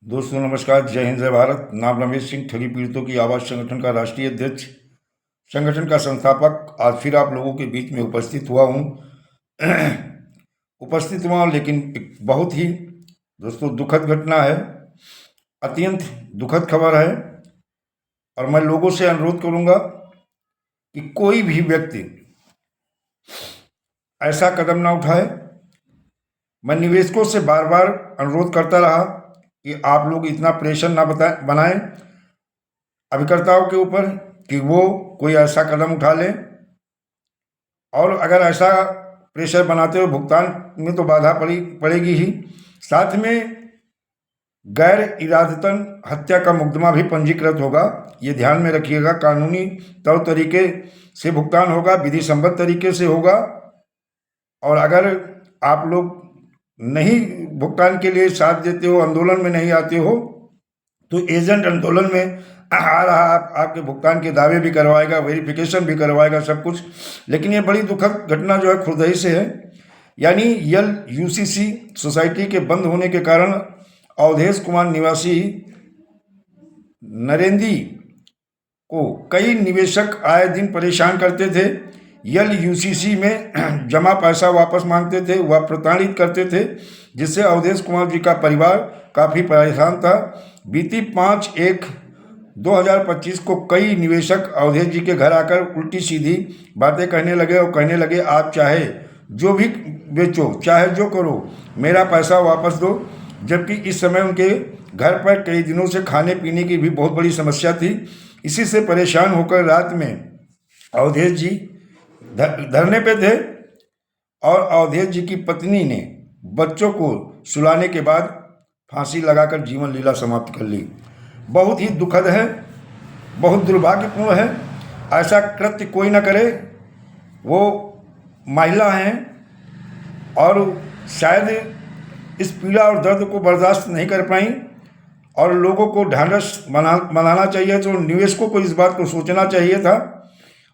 दोस्तों नमस्कार, जय हिंद, जय भारत। नाम रमेश सिंह, ठगी पीड़ितों की आवाज़ संगठन का राष्ट्रीय अध्यक्ष, संगठन का संस्थापक। आज फिर आप लोगों के बीच में उपस्थित हुआ हूँ। उपस्थित हुआ, लेकिन एक बहुत ही दोस्तों दुखद घटना है, अत्यंत दुखद खबर है। और मैं लोगों से अनुरोध करूँगा कि कोई भी व्यक्ति ऐसा कदम ना उठाए। मैं निवेशकों से बार बार अनुरोध करता रहा कि आप लोग इतना प्रेशर ना बनाएं अभिकर्ताओं के ऊपर कि वो कोई ऐसा कदम उठा लें। और अगर ऐसा प्रेशर बनाते हुए भुगतान में तो बाधा पड़ेगी ही, साथ में गैर इरादतन हत्या का मुकदमा भी पंजीकृत होगा। ये ध्यान में रखिएगा। कानूनी तौर तरीके से भुगतान होगा, विधि सम्मत तरीके से होगा। और अगर आप लोग नहीं भुगतान के लिए साथ देते हो, आंदोलन में नहीं आते हो, तो एजेंट आंदोलन में आ रहा आपके भुगतान के दावे भी करवाएगा, वेरिफिकेशन भी करवाएगा, सब कुछ। लेकिन ये बड़ी दुखद घटना जो है खुर्दही से है। यानी यल यूसीसी सोसाइटी के बंद होने के कारण अवधेश कुमार निवासी नरेंदी को कई निवेशक आए दिन परेशान करते थे। यल यूसीसी में जमा पैसा वापस मांगते थे, वह प्रताड़ित करते थे, जिससे अवधेश कुमार जी का परिवार काफ़ी परेशान था। बीती 5/1/2025 को कई निवेशक अवधेश जी के घर आकर उल्टी सीधी बातें कहने लगे और कहने लगे, आप चाहे जो भी बेचो, चाहे जो करो, मेरा पैसा वापस दो। जबकि इस समय उनके घर पर कई दिनों से खाने पीने की भी बहुत बड़ी समस्या थी। इसी से परेशान होकर रात में अवधेश जी धरने पे थे और अवधेश जी की पत्नी ने बच्चों को सुलाने के बाद फांसी लगाकर जीवन लीला समाप्त कर ली। बहुत ही दुखद है, बहुत दुर्भाग्यपूर्ण है। ऐसा कृत्य कोई न करे। वो महिला हैं और शायद इस पीड़ा और दर्द को बर्दाश्त नहीं कर पाई। और लोगों को ढांढस बनाना चाहिए, तो निवेशकों को इस बात को सोचना चाहिए था।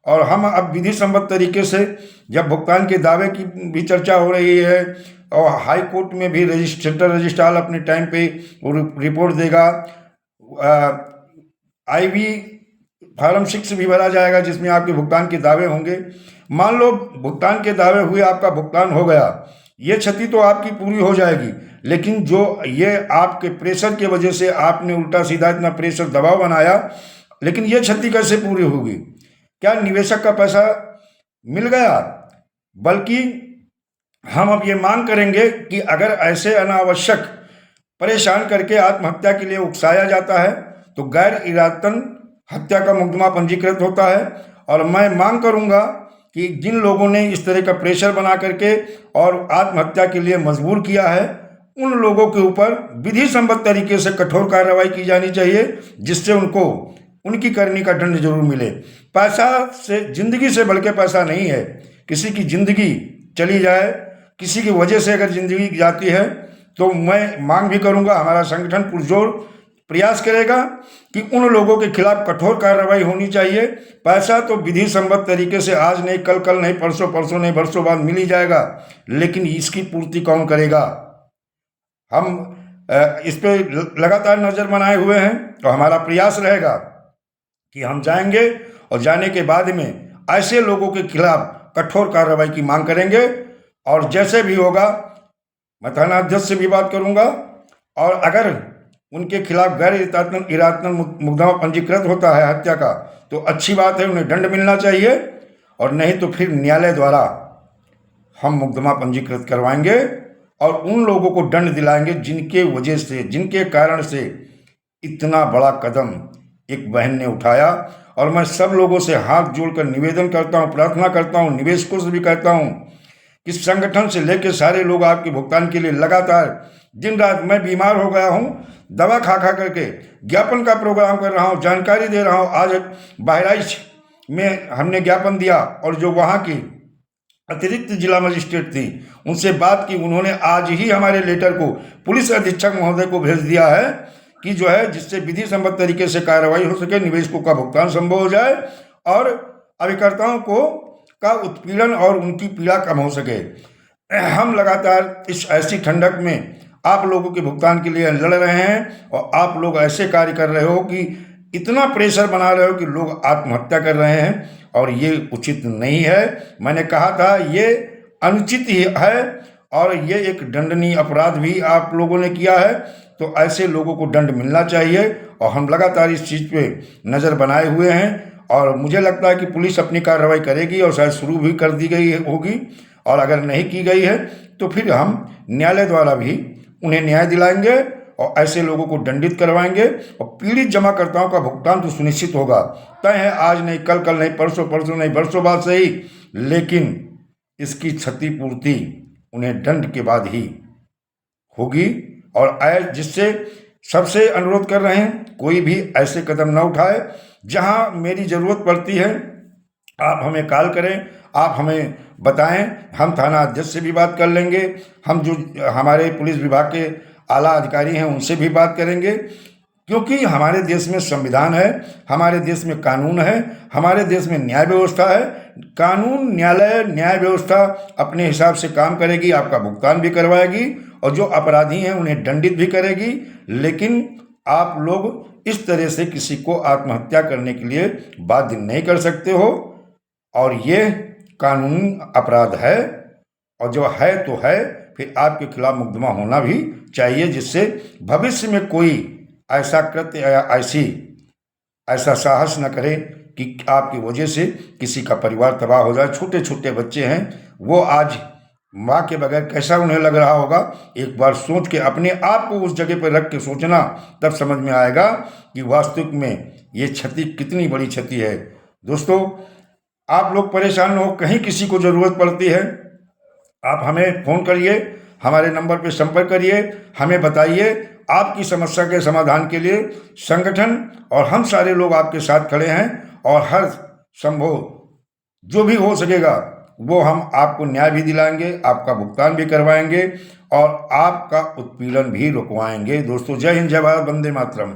और हम अब विधि सम्मत तरीके से, जब भुगतान के दावे की भी चर्चा हो रही है और हाई कोर्ट में भी सेंट्रल रजिस्ट्रार अपने टाइम पे वो रिपोर्ट देगा, आईवी फार्म 6 भी भरा जाएगा जिसमें आपके भुगतान के दावे होंगे। मान लो भुगतान के दावे हुए, आपका भुगतान हो गया, ये क्षति तो आपकी पूरी हो जाएगी। लेकिन जो ये आपके प्रेशर की वजह से आपने उल्टा सीधा इतना प्रेशर दबाव बनाया, लेकिन ये क्षति कैसे पूरी होगी? क्या निवेशक का पैसा मिल गया? बल्कि हम अब ये मांग करेंगे कि अगर ऐसे अनावश्यक परेशान करके आत्महत्या के लिए उकसाया जाता है तो गैर इरादतन हत्या का मुकदमा पंजीकृत होता है। और मैं मांग करूंगा कि जिन लोगों ने इस तरह का प्रेशर बना करके और आत्महत्या के लिए मजबूर किया है, उन लोगों के ऊपर विधि सम्मत तरीके से कठोर कार्रवाई की जानी चाहिए, जिससे उनको उनकी करनी का दंड जरूर मिले। पैसा से, जिंदगी से बढ़ के पैसा नहीं है। किसी की जिंदगी चली जाए, किसी की वजह से अगर जिंदगी जाती है, तो मैं मांग भी करूंगा, हमारा संगठन पुरजोर प्रयास करेगा कि उन लोगों के खिलाफ कठोर कार्रवाई होनी चाहिए। पैसा तो विधि सम्मत तरीके से आज नहीं, कल कल नहीं, परसों परसों नहीं, वर्षों बाद मिल ही जाएगा, लेकिन इसकी पूर्ति कौन करेगा? हम इस पे लगातार नज़र बनाए हुए हैं। तो हमारा प्रयास रहेगा कि हम जाएंगे और जाने के बाद में ऐसे लोगों के खिलाफ कठोर कार्रवाई की मांग करेंगे। और जैसे भी होगा, मैं थानाध्यक्ष से भी बात करूंगा। और अगर उनके खिलाफ गैर इरादतन मुकदमा पंजीकृत होता है हत्या का, तो अच्छी बात है, उन्हें दंड मिलना चाहिए। और नहीं तो फिर न्यायालय द्वारा हम मुकदमा पंजीकृत करवाएंगे और उन लोगों को दंड दिलाएंगे जिनके वजह से, जिनके कारण से इतना बड़ा कदम एक बहन ने उठाया। और मैं सब लोगों से हाथ जोड़कर निवेदन करता हूँ, प्रार्थना करता हूँ, निवेशकों से भी कहता हूँ कि संगठन से लेकर सारे लोग आपके भुगतान के लिए लगातार दिन रात, मैं बीमार हो गया हूँ, दवा खा खा करके ज्ञापन का प्रोग्राम कर रहा हूँ, जानकारी दे रहा हूँ। आज बहराइच में हमने ज्ञापन दिया और जो वहाँ की अतिरिक्त जिला मजिस्ट्रेट थी, उनसे बात की। उन्होंने आज ही हमारे लेटर को पुलिस अधीक्षक महोदय को भेज दिया है कि जो है, जिससे विधि सम्मत तरीके से कार्रवाई हो सके, निवेशकों का भुगतान संभव हो जाए और अभिकर्ताओं को का उत्पीड़न और उनकी पीड़ा कम हो सके। हम लगातार इस ऐसी ठंडक में आप लोगों के भुगतान के लिए लड़ रहे हैं और आप लोग ऐसे कार्य कर रहे हो कि इतना प्रेशर बना रहे हो कि लोग आत्महत्या कर रहे हैं, और ये उचित नहीं है। मैंने कहा था ये अनुचित ही है और ये एक दंडनीय अपराध भी आप लोगों ने किया है, तो ऐसे लोगों को दंड मिलना चाहिए। और हम लगातार इस चीज़ पे नज़र बनाए हुए हैं और मुझे लगता है कि पुलिस अपनी कार्रवाई करेगी और शायद शुरू भी कर दी गई होगी, और अगर नहीं की गई है तो फिर हम न्यायालय द्वारा भी उन्हें न्याय दिलाएंगे और ऐसे लोगों को दंडित करवाएंगे और पीड़ित जमाकर्ताओं का भुगतान तो सुनिश्चित होगा। तय है, आज नहीं कल, कल नहीं परसों, परसों नहीं बरसों बाद सही, लेकिन इसकी क्षतिपूर्ति उन्हें दंड के बाद ही होगी। और जिससे सबसे अनुरोध कर रहे हैं कोई भी ऐसे कदम न उठाए। जहां मेरी ज़रूरत पड़ती है आप हमें कॉल करें, आप हमें बताएं, हम थाना अध्यक्ष से भी बात कर लेंगे, हम जो हमारे पुलिस विभाग के आला अधिकारी हैं उनसे भी बात करेंगे, क्योंकि हमारे देश में संविधान है, हमारे देश में कानून है, हमारे देश में न्याय व्यवस्था है। कानून, न्यायालय, न्याय व्यवस्था अपने हिसाब से काम करेगी, आपका भुगतान भी करवाएगी और जो अपराधी हैं उन्हें दंडित भी करेगी। लेकिन आप लोग इस तरह से किसी को आत्महत्या करने के लिए बाध्य नहीं कर सकते हो, और ये कानूनी अपराध है, और जो है तो है, फिर आपके खिलाफ मुकदमा होना भी चाहिए, जिससे भविष्य में कोई ऐसा कृत्य या ऐसा साहस न करे कि आपकी वजह से किसी का परिवार तबाह हो जाए। छोटे छोटे बच्चे हैं, वो आज माँ के बगैर कैसा उन्हें लग रहा होगा, एक बार सोच के अपने आप को उस जगह पर रख के सोचना, तब समझ में आएगा कि वास्तविक में ये क्षति कितनी बड़ी क्षति है। दोस्तों, आप लोग परेशान हो, कहीं किसी को ज़रूरत पड़ती है, आप हमें फ़ोन करिए, हमारे नंबर पर संपर्क करिए, हमें बताइए। आपकी समस्या के समाधान के लिए संगठन और हम सारे लोग आपके साथ खड़े हैं, और हर संभव जो भी हो सकेगा वो हम आपको न्याय भी दिलाएंगे, आपका भुगतान भी करवाएंगे और आपका उत्पीड़न भी रुकवाएंगे। दोस्तों, जय हिंद, जय भारत, वंदे मातरम।